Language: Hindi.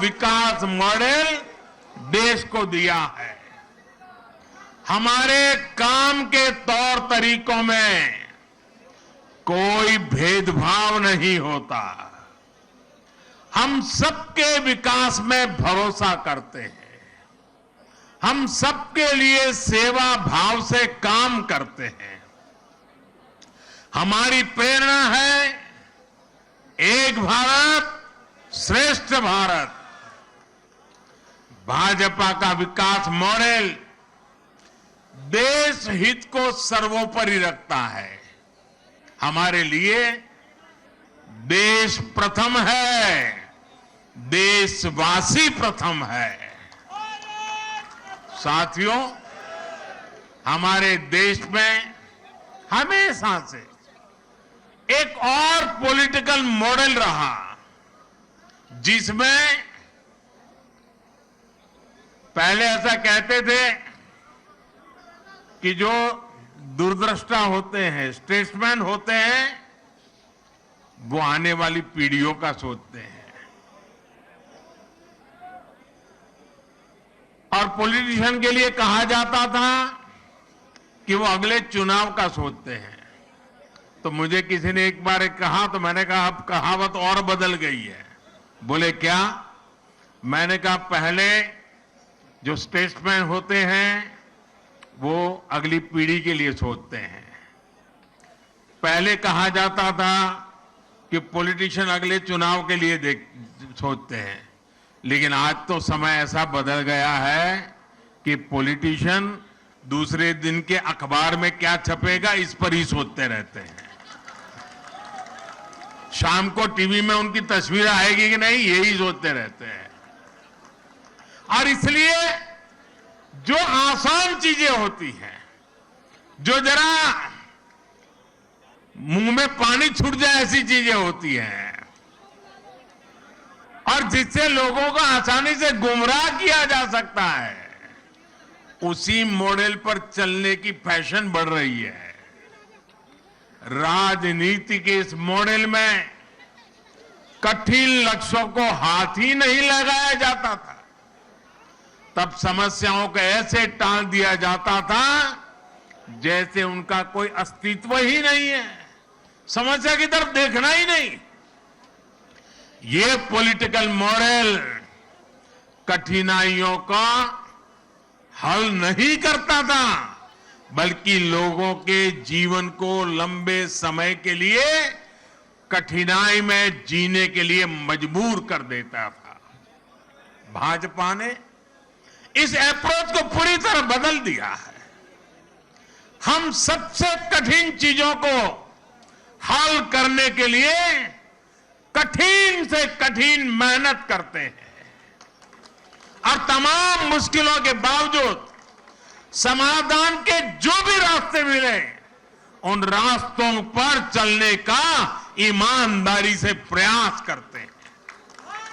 विकास मॉडल देश को दिया है। हमारे काम के तौर तरीकों में कोई भेदभाव नहीं होता। हम सबके विकास में भरोसा करते हैं। हम सबके लिए सेवा भाव से काम करते हैं। हमारी प्रेरणा है एक भारत श्रेष्ठ भारत। भाजपा का विकास मॉडल देश हित को सर्वोपरि रखता है। हमारे लिए देश प्रथम है, देशवासी प्रथम है। साथियों, हमारे देश में हमेशा से एक और पॉलिटिकल मॉडल रहा जिसमें पहले ऐसा कहते थे कि जो दूरदृष्टा होते हैं, स्टेट्समैन होते हैं, वो आने वाली पीढ़ियों का सोचते हैं और पॉलिटिशियन के लिए कहा जाता था कि वो अगले चुनाव का सोचते हैं। तो मुझे किसी ने एक बार कहा तो मैंने कहा अब कहावत और बदल गई है। बोले क्या? मैंने कहा पहले जो स्टेट्समैन होते हैं वो अगली पीढ़ी के लिए सोचते हैं। पहले कहा जाता था कि पॉलिटिशियन अगले चुनाव के लिए सोचते हैं, लेकिन आज तो समय ऐसा बदल गया है कि पॉलिटिशियन दूसरे दिन के अखबार में क्या छपेगा इस पर ही सोचते रहते हैं। शाम को टीवी में उनकी तस्वीर आएगी कि नहीं, यही सोचते रहते हैं। और इसलिए जो आसान चीजें होती हैं, जो जरा मुंह में पानी छूट जाए ऐसी चीजें होती हैं और जिससे लोगों को आसानी से गुमराह किया जा सकता है, उसी मॉडल पर चलने की फैशन बढ़ रही है। राजनीति के इस मॉडल में कठिन लक्ष्यों को हाथ ही नहीं लगाया जाता था। तब समस्याओं को ऐसे टाल दिया जाता था जैसे उनका कोई अस्तित्व ही नहीं है, समस्या की तरफ देखना ही नहीं। ये पॉलिटिकल मॉडल कठिनाइयों का हल नहीं करता था, बल्कि लोगों के जीवन को लंबे समय के लिए कठिनाई में जीने के लिए मजबूर कर देता था। भाजपा ने इस अप्रोच को पूरी तरह बदल दिया है। हम सबसे कठिन चीजों को हल करने के लिए कठिन से कठिन मेहनत करते हैं और तमाम मुश्किलों के बावजूद समाधान के जो भी रास्ते मिले उन रास्तों पर चलने का ईमानदारी से प्रयास करते हैं।